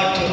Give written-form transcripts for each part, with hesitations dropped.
8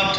8